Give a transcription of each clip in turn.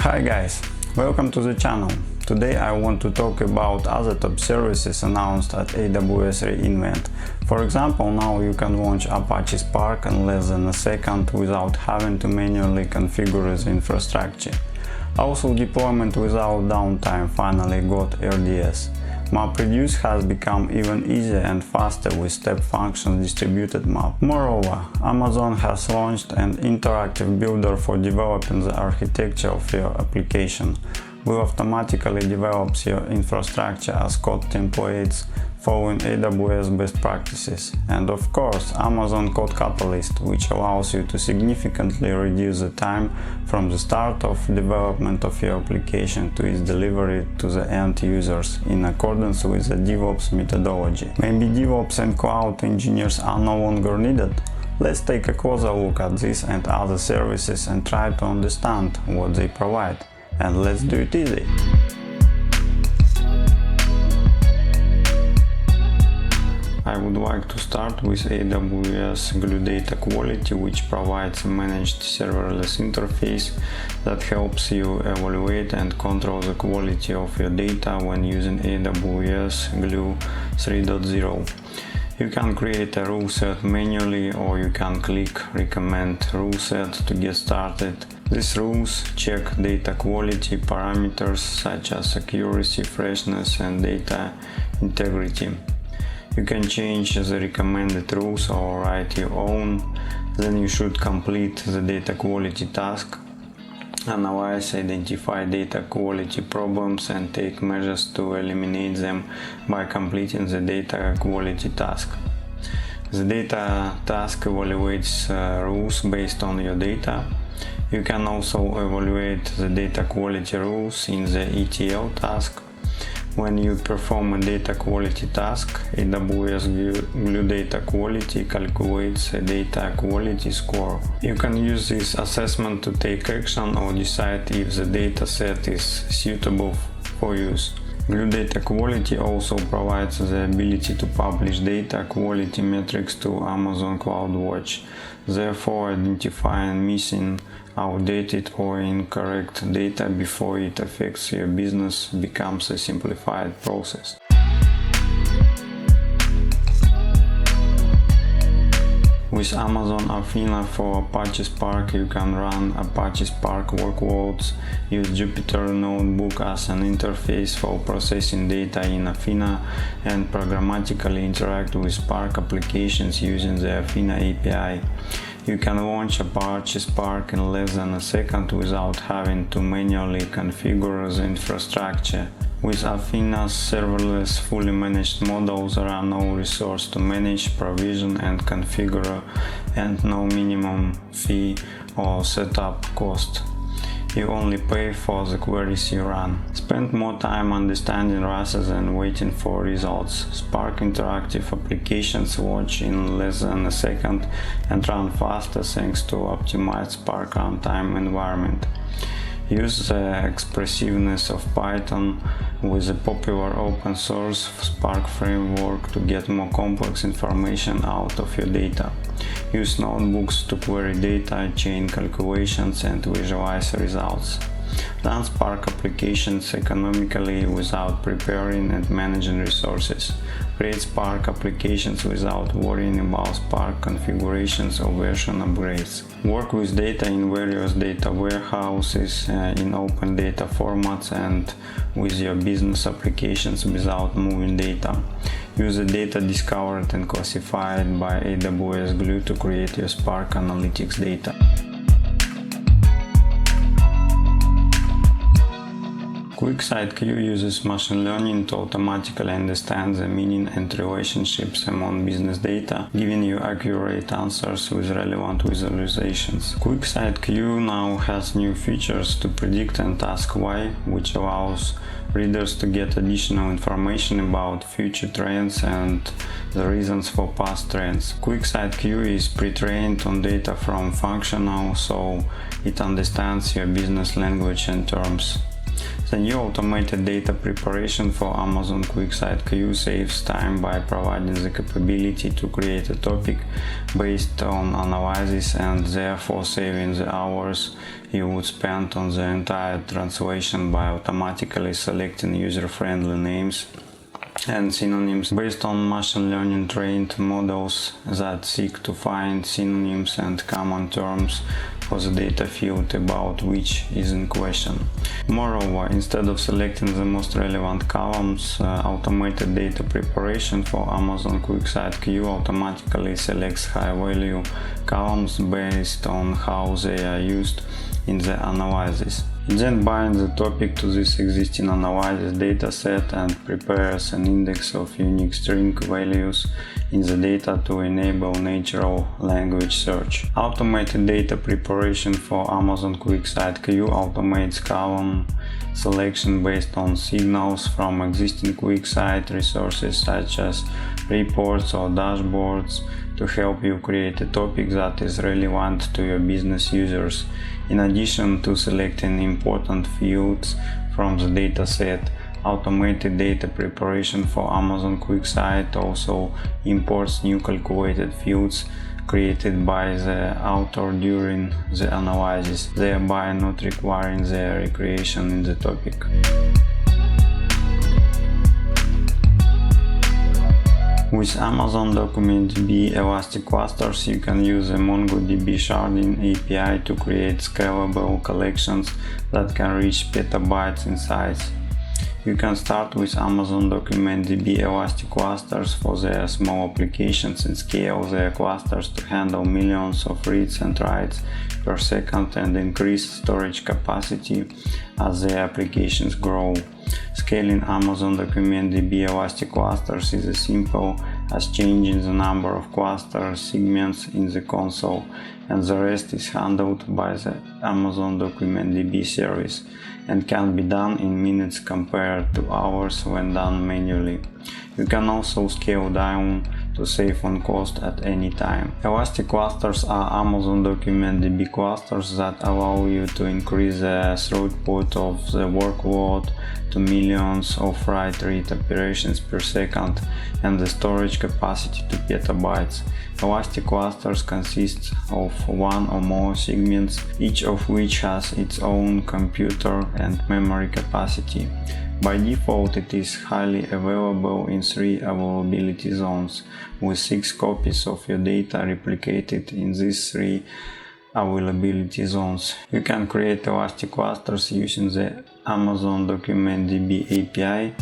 Hi guys, welcome to the channel. Today I want to talk about other top services announced at AWS re:Invent. For example, now you can launch Apache Spark in less than a second without having to manually configure the infrastructure. Also, deployment without downtime finally got RDS. MapReduce has become even easier and faster with StepFunctionsDistributedMap. Moreover, Amazon has launched an interactive builder for developing the architecture of your application. Will automatically develop your infrastructure as code templates following AWS best practices. And of course, Amazon CodeCatalyst, which allows you to significantly reduce the time from the start of development of your application to its delivery to the end users in accordance with the DevOps methodology. Maybe DevOps and cloud engineers are no longer needed? Let's take a closer look at this and other services and try to understand what they provide. And let's do it easy. I would like to start with AWS GlueDataQuality, which provides a managed serverless interface that helps you evaluate and control the quality of your data when using AWS Glue 3.0. You can create a rule set manually, or you can click Recommend Rule Set to get started. These rules check data quality parameters such as accuracy, freshness, and data integrity. You can change the recommended rules or write your own. Then you should complete the data quality task, analyze, identify data quality problems, and take measures to eliminate them by completing the data quality task. The data task evaluates rules based on your data. You can also evaluate the data quality rules in the ETL task. When you perform a data quality task, AWS GlueDataQuality calculates a data quality score. You can use this assessment to take action or decide if the data set is suitable for use. GlueDataQuality also provides the ability to publish data quality metrics to Amazon CloudWatch, therefore identifying missing, outdated or incorrect data before it affects your business becomes a simplified process. With Amazon Athena for Apache Spark, you can run Apache Spark workloads, use Jupyter Notebook as an interface for processing data in Athena, and programmatically interact with Spark applications using the Athena API. You can launch Apache Spark in less than a second without having to manually configure the infrastructure. With Athena's serverless, fully managed model, there are no resources to manage, provision, and configure, and no minimum fee or setup cost. You only pay for the queries you run. Spend more time understanding rather than waiting for results. Spark interactive applications launch in less than a second and run faster thanks to optimized Spark runtime environment. Use the expressiveness of Python with the popular open source Spark framework to get more complex information out of your data. Use notebooks to query data, chain calculations, and visualize results. Run Spark applications economically without preparing and managing resources. Create Spark applications without worrying about Spark configurations or version upgrades. Work with data in various data warehouses, in open data formats, and with your business applications without moving data. Use the data discovered and classified by AWS Glue to create your Spark Analytics data. QuickSight Queue uses machine learning to automatically understand the meaning and relationships among business data, giving you accurate answers with relevant visualizations. QuickSight Queue now has new features to predict and ask why, which allows readers to get additional information about future trends and the reasons for past trends. QuickSight Queue is pre-trained on data from Functional, so it understands your business language and terms. The new automated data preparation for Amazon QuickSight queue saves time by providing the capability to create a topic based on analysis and therefore saving the hours you would spend on the entire translation by automatically selecting user-friendly names and synonyms based on machine learning trained models that seek to find synonyms and common terms for the data field about which is in question. Moreover, instead of selecting the most relevant columns, automated data preparation for Amazon QuickSight queue automatically selects high-value columns based on how they are used in the analysis. It then binds the topic to this existing analysis dataset and prepares an index of unique string values in the data to enable natural language search. Automated data preparation for Amazon QuickSight queue automates column selection based on signals from existing QuickSight resources such as reports or dashboards to help you create a topic that is relevant to your business users. In addition to selecting important fields from the dataset, automated data preparation for Amazon QuickSight also imports new calculated fields created by the author during the analysis, thereby not requiring their recreation in the topic. With Amazon DocumentDBElasticClusters, you can use a MongoDB sharding API to create scalable collections that can reach petabytes in size. You can start with Amazon DocumentDBElasticClusters for their small applications and scale their clusters to handle millions of reads and writes per second and increase storage capacity as their applications grow. Scaling Amazon DocumentDBElasticClusters is as simple as changing the number of cluster segments in the console, and the rest is handled by the Amazon DocumentDB service and can be done in minutes compared to hours when done manually. You can also scale down to save on cost at any time. Elastic clusters are Amazon DocumentDB clusters that allow you to increase the throughput of the workload to millions of write-read operations per second and the storage capacity to petabytes. Elastic clusters consist of one or more segments, each of which has its own computer and memory capacity. By default, it is highly available in 3 availability zones, with 6 copies of your data replicated in these 3 availability zones. You can create elastic clusters using the Amazon DocumentDB API,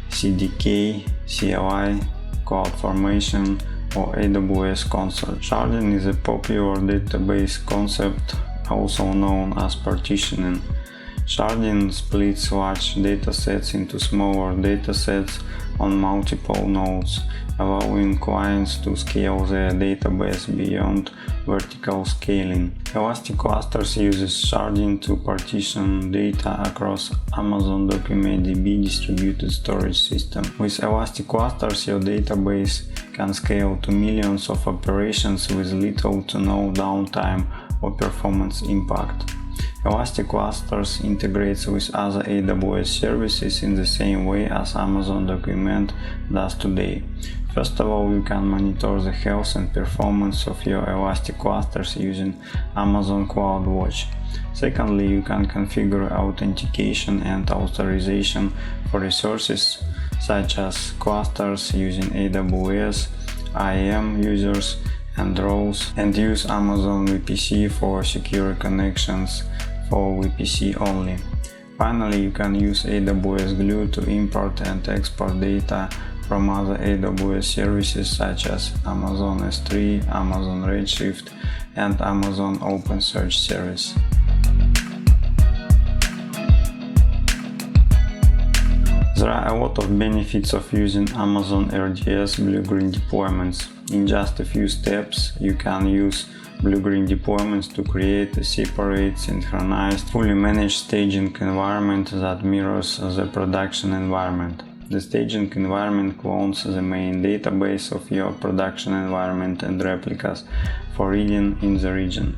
CDK, CLI, CloudFormation, or AWS console. Sharding is a popular database concept, also known as partitioning. Sharding splits large datasets into smaller datasets on multiple nodes, allowing clients to scale their database beyond vertical scaling. Elastic Clusters uses sharding to partition data across Amazon DocumentDB distributed storage system. With Elastic Clusters, your database can scale to millions of operations with little to no downtime or performance impact. Elastic Clusters integrates with other AWS services in the same way as Amazon Document does today. First of all, you can monitor the health and performance of your Elastic Clusters using Amazon CloudWatch. Secondly, you can configure authentication and authorization for resources such as clusters using AWS, IAM users, and roles, and use Amazon VPC for secure connections for VPC only. Finally, you can use AWS Glue to import and export data from other AWS services such as Amazon S3, Amazon Redshift, and Amazon OpenSearch service. There are a lot of benefits of using Amazon RDS BlueGreenDeployments. In just a few steps, you can use BlueGreenDeployments to create a separate, synchronized, fully managed staging environment that mirrors the production environment. The staging environment clones the main database of your production environment and replicas for reading in the region.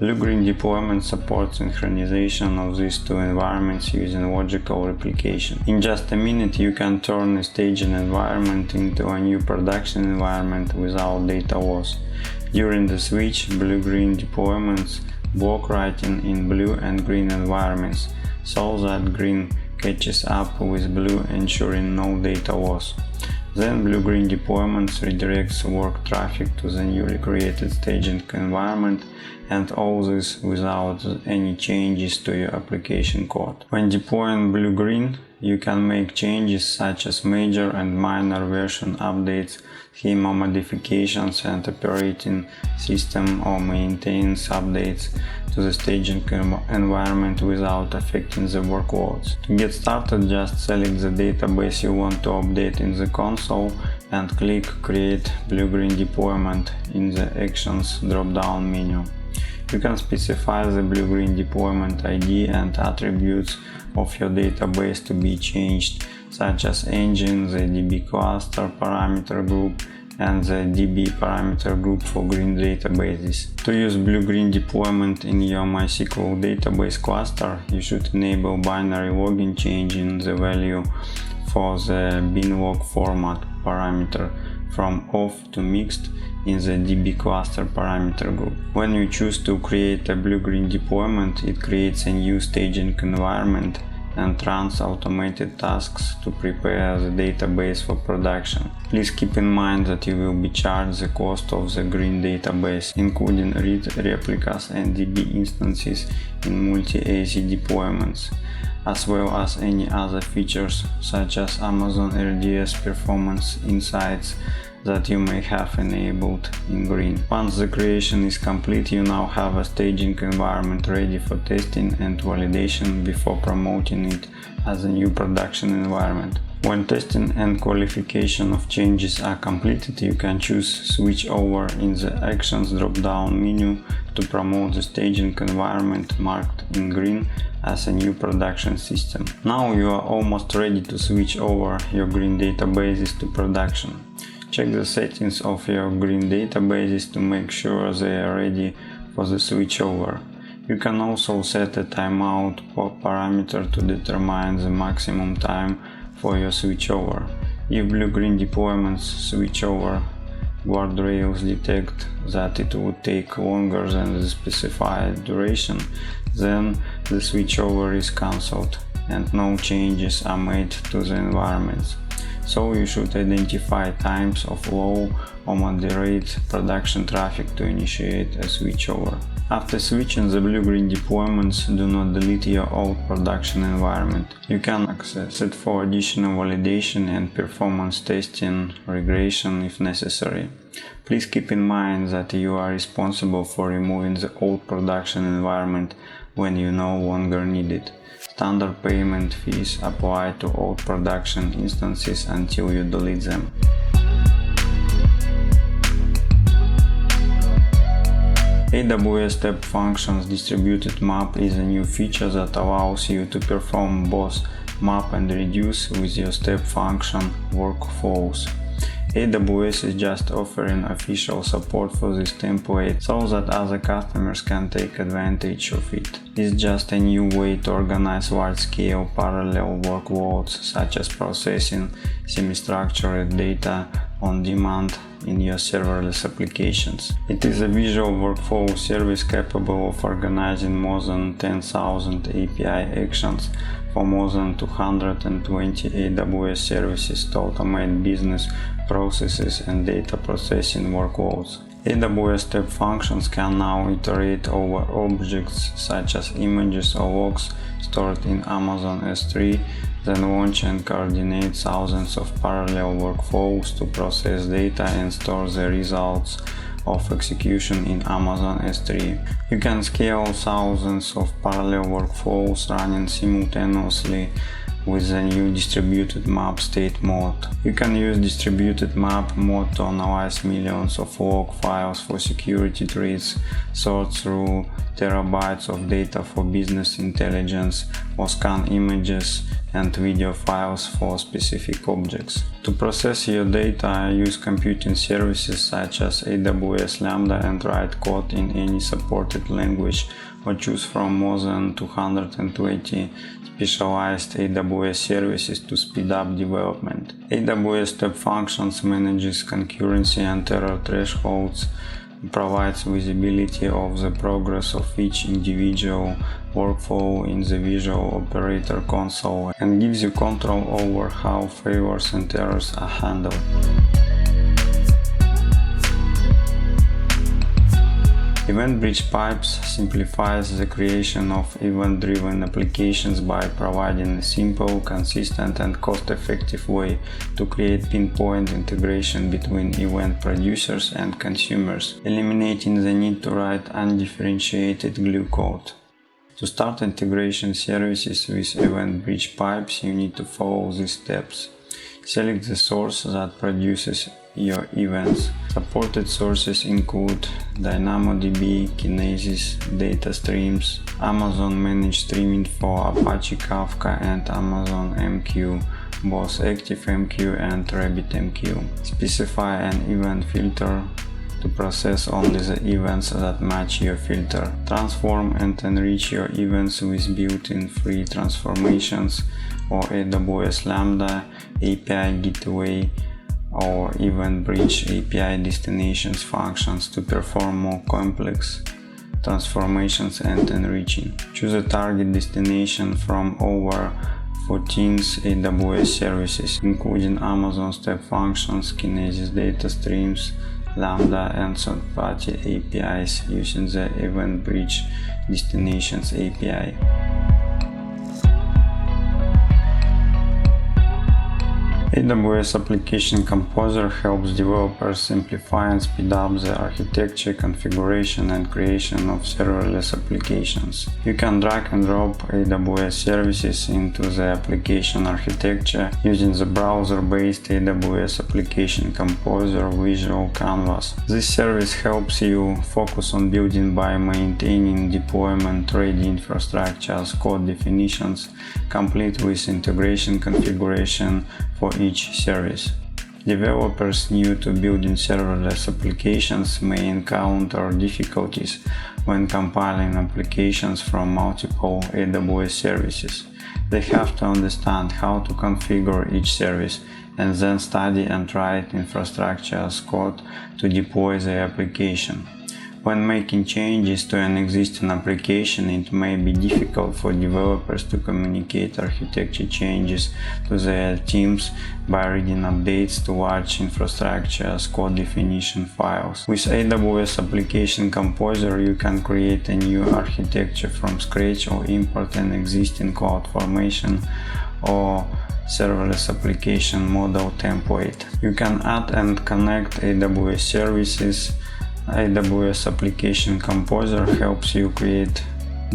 BlueGreenDeployment supports synchronization of these two environments using logical replication. In just a minute you can turn a staging environment into a new production environment without data loss. During the switch, BlueGreenDeployments block writing in blue and green environments, so that green catches up with blue, ensuring no data loss. Then BlueGreenDeployments redirects work traffic to the newly created staging environment, and all this without any changes to your application code. When deploying BlueGreen, you can make changes such as major and minor version updates, schema modifications, and operating system or maintenance updates to the staging environment without affecting the workloads. To get started, just select the database you want to update in the console and click Create BlueGreenDeployment in the Actions drop-down menu. You can specify the BlueGreenDeployment ID and attributes of your database to be changed, such as engine, the DB cluster parameter group, and the DB parameter group for green databases. To use BlueGreenDeployment in your MySQL database cluster, you should enable binary login, changing the value for the binlog format parameter from off to mixed in the DB cluster parameter group. When you choose to create a BlueGreenDeployment, it creates a new staging environment and runs automated tasks to prepare the database for production. Please keep in mind that you will be charged the cost of the green database, including read replicas and DB instances in multi-AZ deployments, as well as any other features such as Amazon RDS performance insights that you may have enabled in green. Once the creation is complete, you now have a staging environment ready for testing and validation before promoting it as a new production environment. When testing and qualification of changes are completed, you can choose Switch Over in the Actions drop-down menu to promote the staging environment marked in green as a new production system. Now you are almost ready to switch over your green databases to production. Check the settings of your green databases to make sure they are ready for the switchover. You can also set a timeout parameter to determine the maximum time for your switchover. If BlueGreenDeployments switchover guardrails detect that it would take longer than the specified duration, then the switchover is cancelled and no changes are made to the environments. So you should identify times of low or moderate production traffic to initiate a switchover. After switching the BlueGreenDeployments, do not delete your old production environment. You can access it for additional validation and performance testing regression if necessary. Please keep in mind that you are responsible for removing the old production environment when you no longer need it. Standard payment fees apply to all production instances until you delete them. AWS StepFunctionsDistributedMap is a new feature that allows you to perform both map and reduce with your step function workflows. AWS is just offering official support for this template so that other customers can take advantage of it. It's just a new way to organize large-scale parallel workloads, such as processing semi-structured data on demand in your serverless applications. It is a visual workflow service capable of organizing more than 10,000 API actions for more than 220 AWS services to automate business processes and data processing workloads. AWS Step Functions can now iterate over objects such as images or logs stored in Amazon S3, then launch and coordinate thousands of parallel workflows to process data and store the results of execution in Amazon S3. You can scale thousands of parallel workflows running simultaneously with the new distributed map state mode. You can use distributed map mode to analyze millions of log files for security threats, sort through terabytes of data for business intelligence or scan images and video files for specific objects. To process your data, use computing services such as AWS Lambda and write code in any supported language, or choose from more than 220 specialized AWS services to speed up development. AWS Step Functions manages concurrency and error thresholds, provides visibility of the progress of each individual workflow in the Visual Operator Console, and gives you control over how failures and errors are handled. EventBridgePipes simplifies the creation of event-driven applications by providing a simple, consistent and cost-effective way to create pinpoint integration between event producers and consumers, eliminating the need to write undifferentiated glue code. To start integration services with EventBridgePipes, you need to follow these steps. Select the source that produces your events. Supported sources include DynamoDB, Kinesis, data streams, Amazon Managed Streaming for Apache Kafka and Amazon MQ, both ActiveMQ and RabbitMQ. Specify an event filter to process only the events that match your filter. Transform and enrich your events with built-in free transformations or AWS Lambda, API Gateway, or EventBridge API destinations functions to perform more complex transformations and enriching. Choose a target destination from over 14 AWS services, including Amazon Step Functions, Kinesis data streams, Lambda and third-party APIs using the EventBridge Destinations API. AWS Application Composer helps developers simplify and speed up the architecture, configuration and creation of serverless applications. You can drag and drop AWS services into the application architecture using the browser-based AWS Application Composer visual canvas. This service helps you focus on building by maintaining deployment-ready infrastructure as code definitions, complete with integration configuration for each service. Developers new to building serverless applications may encounter difficulties when compiling applications from multiple AWS services. They have to understand how to configure each service and then study and write infrastructure as code to deploy the application. When making changes to an existing application, it may be difficult for developers to communicate architecture changes to their teams by reading updates to large infrastructure as code definition files. With AWS Application Composer, you can create a new architecture from scratch or import an existing cloud formation or serverless application model template. You can add and connect AWS services. AWS Application Composer helps you create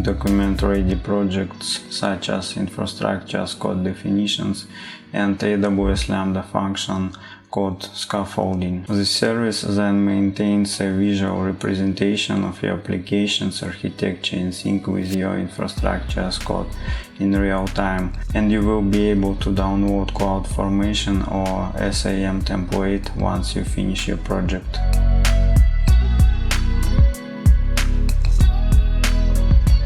document-ready projects such as infrastructure as code definitions and AWS Lambda function code scaffolding. The service then maintains a visual representation of your application's architecture in sync with your infrastructure as code in real time, and you will be able to download CloudFormation or SAM template once you finish your project.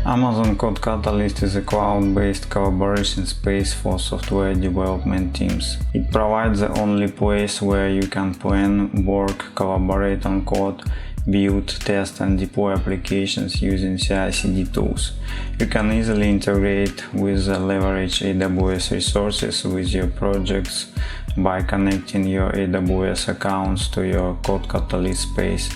Amazon CodeCatalyst is a cloud-based collaboration space for software development teams. It provides the only place where you can plan, work, collaborate on code, build, test and deploy applications using CI/CD tools. You can easily integrate with leverage AWS resources with your projects by connecting your AWS accounts to your CodeCatalyst space.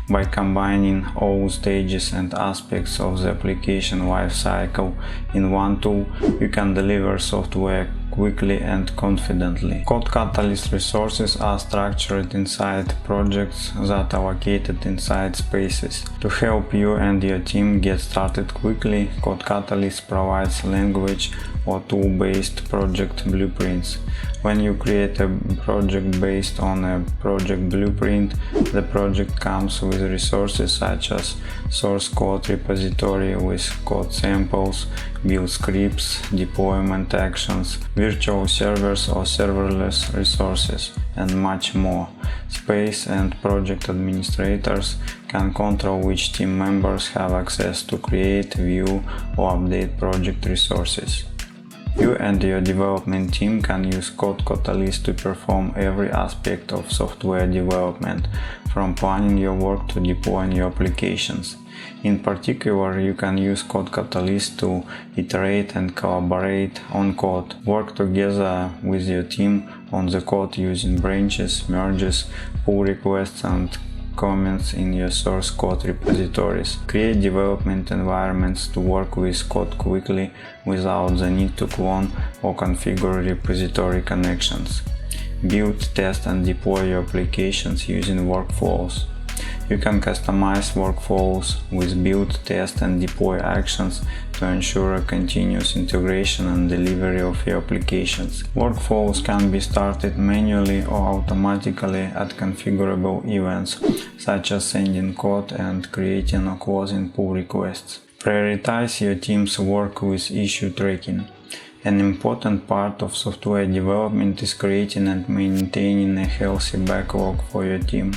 By combining all stages and aspects of the application lifecycle in one tool, you can deliver software quickly and confidently. CodeCatalyst resources are structured inside projects that are located inside spaces. To help you and your team get started quickly, CodeCatalyst provides language or tool-based project blueprints. When you create a project based on a project blueprint, the project comes with resources such as source code repository with code samples, build scripts, deployment actions, virtual servers or serverless resources, and much more. Space and project administrators can control which team members have access to create, view, or update project resources. You and your development team can use CodeCatalyst to perform every aspect of software development, from planning your work to deploying your applications. In particular, you can use CodeCatalyst to iterate and collaborate on code, work together with your team on the code using branches, merges, pull requests, and comments in your source code repositories. Create development environments to work with code quickly without the need to clone or configure repository connections. Build, test, and deploy your applications using workflows. You can customize workflows with build, test, and deploy actions to ensure a continuous integration and delivery of your applications. Workflows can be started manually or automatically at configurable events, such as sending code and creating or closing pull requests. Prioritize your team's work with issue tracking. An important part of software development is creating and maintaining a healthy backlog for your team.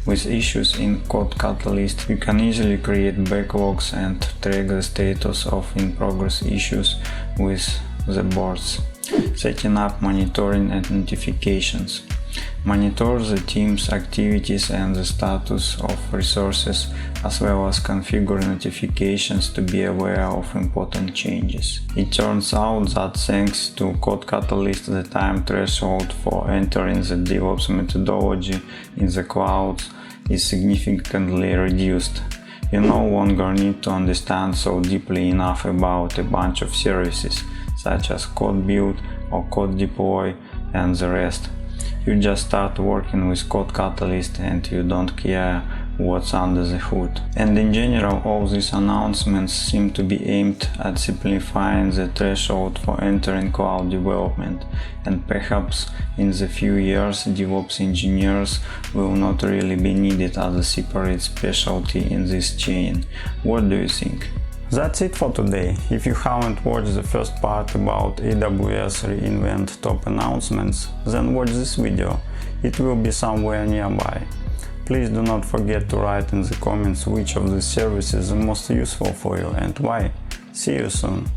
With issues in CodeCatalyst, you can easily create backlogs and track the status of in-progress issues with the boards. Setting up monitoring and notifications. Monitor the team's activities and the status of resources, as well as configure notifications to be aware of important changes. It turns out that thanks to CodeCatalyst, the time threshold for entering the DevOps methodology in the clouds is significantly reduced. You no longer need to understand so deeply enough about a bunch of services, such as code build or code deploy and the rest. You just start working with CodeCatalyst and you don't care what's under the hood. And in general, all these announcements seem to be aimed at simplifying the threshold for entering cloud development, and perhaps in the few years DevOps engineers will not really be needed as a separate specialty in this chain. What do you think? That's it for today. If you haven't watched the first part about AWS reInvent top announcements, then watch this video. It will be somewhere nearby. Please do not forget to write in the comments which of these services is most useful for you and why. See you soon.